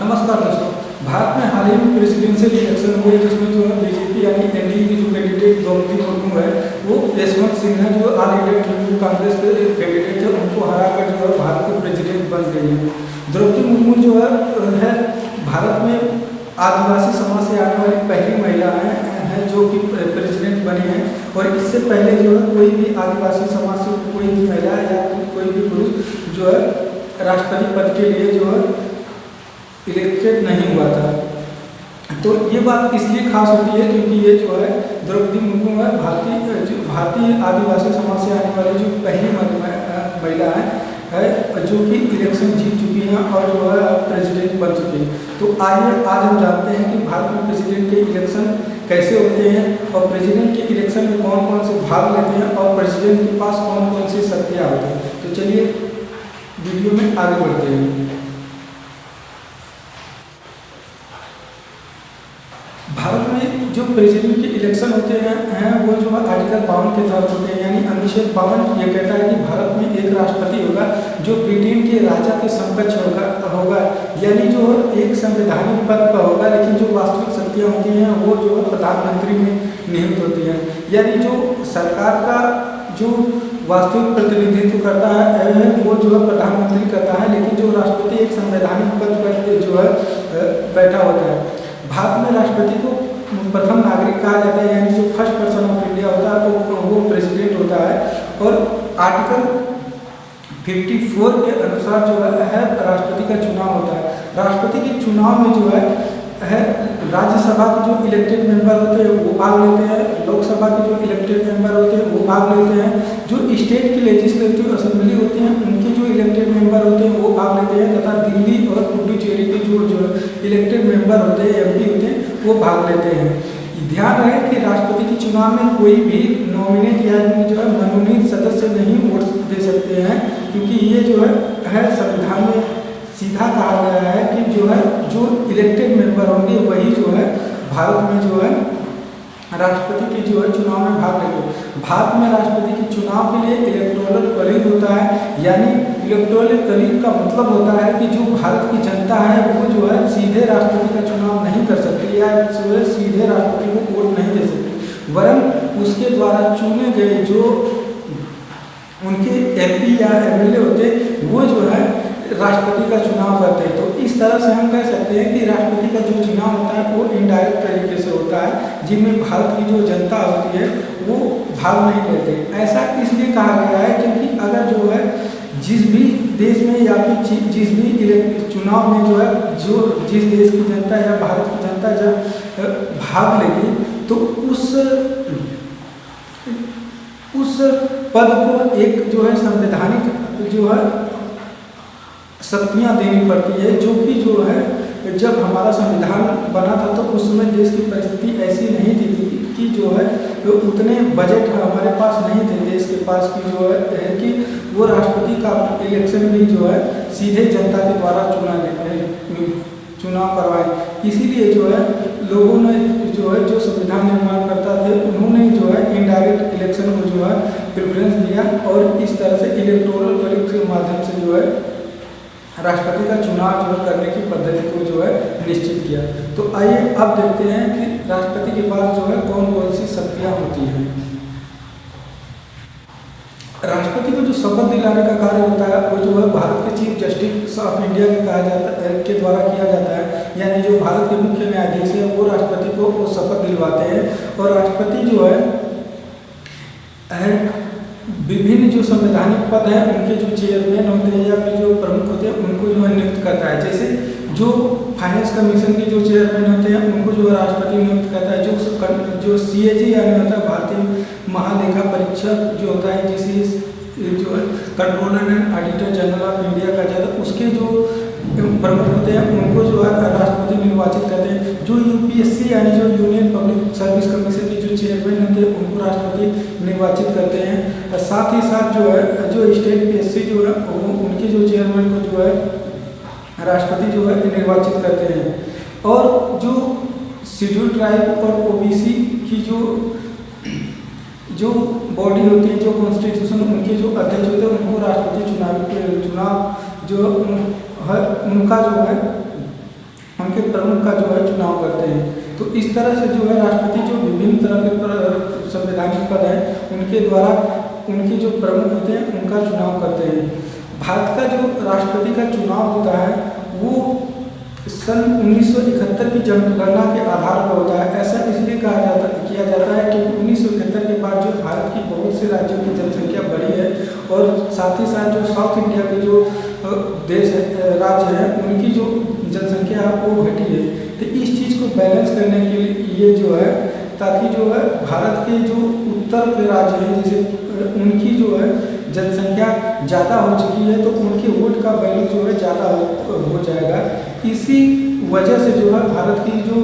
नमस्कार दोस्तों। भारत में हाल ही में प्रेसिडेंशियल इलेक्शन हुए जिसमें जो है बीजेपी यानी एनडीए की जो कैंडिडेट द्रौपदी मुर्मू है वो यशवंत सिन्हा जो ऑल इंडिया तृणमूल कांग्रेस के कैंडिडेट थे उनको हराकर जो है भारत के प्रेसिडेंट बन गई है। द्रौपदी मुर्मू जो है भारत में आदिवासी समाज से आने वाली पहली महिला है जो कि प्रेसिडेंट बनी है। और इससे पहले जो है कोई भी आदिवासी समाज से कोई भी महिला या कोई भी पुरुष जो है राष्ट्रपति पद के लिए जो है इलेक्टेड नहीं हुआ था। तो ये बात इसलिए खास होती है क्योंकि ये जो है द्रौपदी मुर्मू है भारतीय आदिवासी समाज से आने वाली जो पहली महिला है जो कि इलेक्शन जीत चुकी हैं और जो है प्रेसिडेंट बन चुकी है। तो आइए आज हम जानते हैं कि भारत में प्रेसिडेंट के इलेक्शन कैसे होते हैं और प्रेसिडेंट के इलेक्शन में कौन कौन से भाग लेते हैं और प्रेसिडेंट के पास कौन कौन सी शक्तियाँ होती हैं। तो चलिए वीडियो में आगे बढ़ते हैं। भारत में जो प्रेसिडेंट के इलेक्शन होते हैं वो जो है आर्टिकल 52 के तहत होते हैं। यानी अनुच्छेद 52 ये कहता है कि भारत में एक राष्ट्रपति होगा जो ब्रिटेन के राजा के समकक्ष होगा यानी जो एक संवैधानिक पद पर होगा, लेकिन जो वास्तविक शक्तियाँ होती हैं वो जो है प्रधानमंत्री में निहित होती हैं। यानी जो सरकार का जो वास्तविक प्रतिनिधित्व करता है वो जो है प्रधानमंत्री करता है, लेकिन जो राष्ट्रपति एक संवैधानिक पद पर जो है बैठा होता है। भारत में राष्ट्रपति को प्रथम नागरिक कहा जाता है, यानी जो फर्स्ट पर्सन ऑफ इंडिया होता है वो प्रेसिडेंट होता है। और आर्टिकल 54 के अनुसार जो है राष्ट्रपति का चुनाव होता है। राष्ट्रपति के चुनाव में जो है राज्यसभा के जो इलेक्टेड मेंबर होते हैं वो भाग लेते हैं, लोकसभा के जो इलेक्टेड मेंबर होते हैं वो भाग लेते हैं, जो स्टेट की लेजिस्लेटिव असेंबली होती है उनके जो इलेक्टेड मेंबर होते हैं वो भाग लेते हैं, तथा दिल्ली और पुडुचेरी के जो इलेक्टेड मेंबर होते हैं एमपी होते हैं वो भाग लेते हैं। ध्यान रहे कि राष्ट्रपति के चुनाव में कोई भी नॉमिनेट या जो है मनोनीत सदस्य नहीं वोट दे सकते हैं, क्योंकि ये जो है संविधान में सीधा कहा गया है कि जो इलेक्टेड मेंबर होंगे वही जो है भारत में जो है राष्ट्रपति के जो है चुनाव में भाग लेंगे। भारत में राष्ट्रपति के चुनाव के लिए इलेक्टोरल कॉलेज होता है। यानी इलेक्टोरल कॉलेज का मतलब होता है कि जो भारत की जनता है वो जो है सीधे राष्ट्रपति का चुनाव नहीं कर सकती या सीधे राष्ट्रपति को वोट नहीं दे सकती, वरन उसके द्वारा चुने गए जो उनके एमपी या एमएलए होते वो जो है राष्ट्रपति का चुनाव करते हैं। तो इस तरह से हम कह सकते हैं कि राष्ट्रपति का जो चुनाव होता है वो इनडायरेक्ट तरीके से होता है, जिनमें भारत की जो जनता होती है वो भाग नहीं लेते। ऐसा इसलिए कहा गया है क्योंकि अगर जो है जिस भी देश में या फिर जिस भी चुनाव में जो है जिस देश की जनता या भारत की जनता जब भाग लेगी तो उस पद को एक जो है संवैधानिक जो है शक्तियाँ देनी पड़ती है, जो कि जो है जब हमारा संविधान बना था तो उस समय देश की परिस्थिति ऐसी नहीं थी कि जो है उतने बजट हमारे पास नहीं थे देश के पास की जो है कि वो राष्ट्रपति का इलेक्शन भी जो है सीधे जनता के द्वारा चुनाव करवाए। इसीलिए जो है लोगों ने जो संविधान निर्माण करता थे उन्होंने जो है इनडायरेक्ट इलेक्शन को जो है प्रेफरेंस दिया और इस तरह से इलेक्टोरल कॉलेज के माध्यम से जो है राष्ट्रपति का चुनाव जो करने की पद्धति को जो है निश्चित किया। तो आइए अब देखते हैं कि राष्ट्रपति के पास जो है कौन कौन सी शक्तियाँ होती हैं। राष्ट्रपति को जो शपथ दिलाने का कार्य होता है वो जो है भारत के चीफ जस्टिस ऑफ इंडिया के द्वारा किया जाता है। यानी जो भारत के मुख्य न्यायाधीश है वो राष्ट्रपति को वो शपथ दिलवाते हैं और राष्ट्रपति जो है विभिन्न जो संवैधानिक पद हैं उनके जो चेयरमैन होते हैं या फिर जो प्रमुख होते हैं उनको जो है नियुक्त करता है। जैसे जो फाइनेंस कमीशन के जो चेयरमैन होते हैं उनको जो है राष्ट्रपति नियुक्त करता है। जो CAG यानी होता है भारतीय महालेखा परीक्षक जो होता है जिसे जो है controller and auditor general of India का जाता है, उसके जो प्रमुख होते हैं उनको जो है राष्ट्रपति निर्वाचित करते हैं। जो UPSC यानी जो यूनियन पब्लिक सर्विस कमीशन के जो चेयरमैन होते हैं उनको राष्ट्रपति निर्वाचित करते हैं। साथ ही साथ जो है जो स्टेट PSC जो है उनके जो चेयरमैन को जो है राष्ट्रपति जो है निर्वाचित करते हैं। और जो शेड्यूल ट्राइब और OBC की जो बॉडी होती है, जो कॉन्स्टिट्यूशन उनके जो अध्यक्ष होते हैं उनको राष्ट्रपति चुनाव जो है उनका जो है तो इस तरह से जो है राष्ट्रपति जो विभिन्न तरह के संवैधानिक पद हैं उनके द्वारा उनके जो प्रमुख होते हैं उनका चुनाव करते हैं। भारत का जो राष्ट्रपति का चुनाव होता है वो सन 1971 की जनगणना के आधार पर होता है। ऐसा इसलिए किया जाता है क्योंकि 1971 के बाद जो भारत की बहुत से राज्यों की जनसंख्या बढ़ी है और साथ ही साथ जो साउथ इंडिया के जो देश है राज्य हैं उनकी जो जनसंख्या है वो घटी है। तो इस चीज़ को बैलेंस करने के लिए जो है ताकि जो है भारत के जो उत्तर के राज्य हैं जैसे उनकी जो है जनसंख्या ज़्यादा हो चुकी है तो उनके वोट का वैल्यू जो है ज़्यादा हो जाएगा। इसी वजह से जो है भारत की जो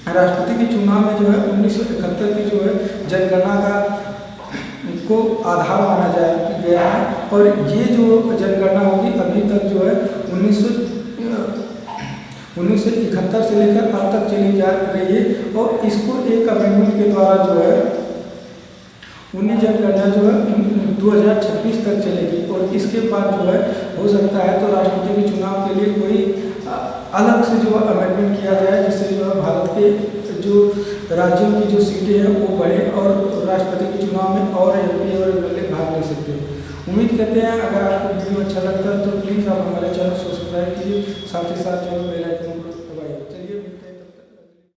राष्ट्रपति के चुनाव में जो है 1971 की जो है जनगणना का को आधार माना गया है और ये जो जनगणना होगी अभी तक जो है 1971 से लेकर अब तक चली जा रही है और इसको एक अमेंडमेंट के द्वारा जो है 19 जनगणना जो है 2026 तक चलेगी और इसके बाद जो है हो सकता है तो राष्ट्रपति के चुनाव के लिए कोई अलग से जो अमेंडमेंट किया जाए जिससे जो है भारत के जो राज्यों की जो सीटें हैं वो बढ़े और राष्ट्रपति के चुनाव में और MP और MLA भाग ले सकते हैं। उम्मीद करते हैं अगर आपको वीडियो अच्छा लगता है तो प्लीज़ आप हमारे चैनल को सब्सक्राइब कीजिए, साथ ही साथ जो बेल आइकन